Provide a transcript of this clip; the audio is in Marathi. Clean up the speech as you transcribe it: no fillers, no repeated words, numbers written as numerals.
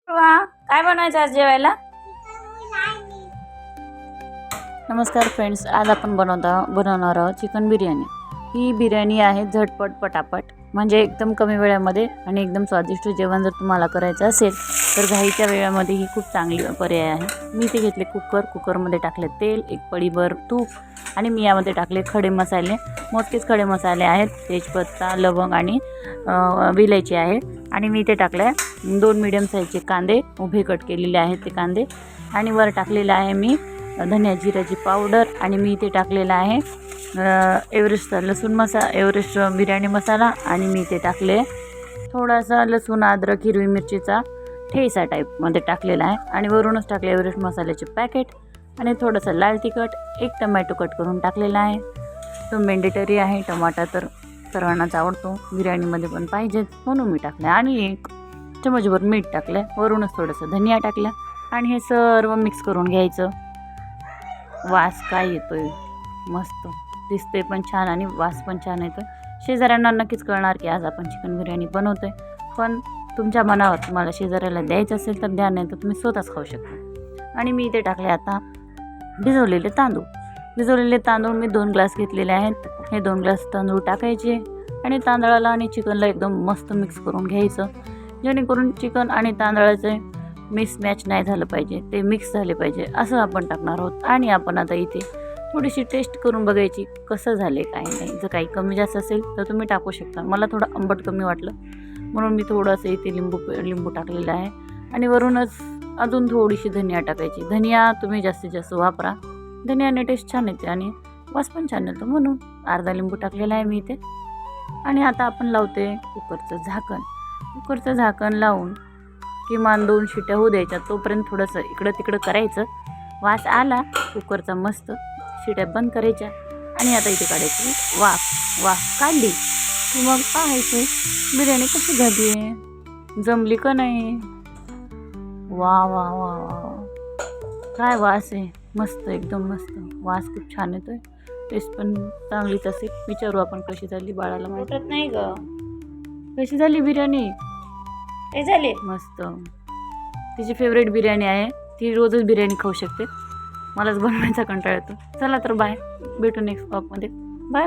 वा, काय बनवायचं आज जेवायला? नमस्कार फ्रेंड्स, आज आपण बनवणार आहोत चिकन बिर्याणी। ही बिर्याणी आहे झटपट पटापट, म्हणजे एकदम कमी वेळामध्ये आणि एकदम स्वादिष्ट जेवण जर तुम्हाला करायचं असेल तर घाईच्या वेळामध्ये ही खूप चांगली पर्याय आहे। मी ते घेतले कुकरमध्ये टाकले तेल, एक पळीभर तूप आणि मी यामध्ये टाकले खडे मसाले। मोजकेच खडे मसाले आहेत, तेजपत्ता, लवंग आणि विलायची आहे। आणि मी ते टाकले 2 मीडियम साईजचे कांदे उभे कट केलेले आहेत ते कांदे, आणि वर टाकलेला आहे मी धनिया जिऱ्याची पावडर, आणि मी ते टाकलेला आहे एव्हरेस्ट लसूण एव्हरेस्ट बिर्याणी मसाला, आणि मी ते टाकले थोडासा लसूण अद्रक हिरवी मिरचीचा ठेचा टाईपमध्ये टाकलेला आहे, आणि वरूनच टाकले एव्हरेस्ट मसाल्याचे पॅकेट आणि थोडंसं लाल तिखट, एक टमॅटो कट करून टाकलेला आहे। तो मॅन्डेटरी आहे, टमाटा तर सर्वांनाच आवडतो, बिर्याणीमध्ये पण पाहिजेच म्हणून मी टाकले, आणि एक चमचभर मीठ टाकलं, वरूनच थोडंसं धनिया टाकलं, आणि हे सर्व मिक्स करून घ्यायचं। वास काय येतोय, मस्त दिसते पण छान आणि वास पण छान येतोय। शेजाऱ्यांना नक्कीच कळणार की आज आपण चिकन बिर्याणी बनवतोय, पण तुमच्या मनावर, तुम्हाला शेजाऱ्याला द्यायचं असेल तर द्या, नाही तर तुम्ही स्वतःच खाऊ शकता। आणि मी इथे टाकले आता भिजवलेले तांदूळ मी 2 ग्लास घेतलेले आहेत। हे 2 ग्लास तांदूळ टाकायचे आणि तांदळाला आणि चिकनला एकदम मस्त मिक्स करून घ्यायचं, जेणेकरून चिकन आणि तांदळाचे मिसमॅच नाही झालं पाहिजे, ते मिक्स झाले पाहिजे असं आपण टाकणार आहोत। आणि आपण आता इथे थोडीशी टेस्ट करून बघायची कसं झाले काय नाही, जर काही कमी जास्त असेल तर तुम्ही टाकू शकता। मला थोडं आंबट कमी वाटलं म्हणून मी थोडंसं इथे लिंबू टाकलेलं आहे, आणि वरूनच अजून थोडीशी धनिया टाकायची। धनिया तुम्ही जास्तीत जास्त वापरा, धनियाने टेस्ट छान येते आणि वास पण छान येतो, म्हणून अर्धा लिंबू टाकलेला आहे मी इथे। आणि आता आपण लावते कुकरचं झाकण लावून किमान 2 शिट्या होऊ द्यायच्या, तोपर्यंत थोडंसं इकडं तिकडं करायचं। वास आला कुकरचा मस्त, शिट्या बंद करायच्या, आणि आता इथे काढायची वाफ काढली की मग पाहायचं बिर्याणी कशी झाली आहे, जमली का नाही। वा वा वा वा, काय वास आहे, मस्त एकदम मस्त वास, खूप छान येतोय, टेस्ट पण चांगलीच असेल। विचारू आपण कशी झाली, बाळाला माहित नाही ग कशी झाली बिर्याणी। हे झाले मस्त, तिची फेवरेट बिर्याणी आहे, ती रोजच बिर्याणी खाऊ शकते, मलाच बनवायचा कंटाळा येतो। चला तर बाय, भेटू नेक्स्ट ब्लॉगमध्ये, बाय बाय।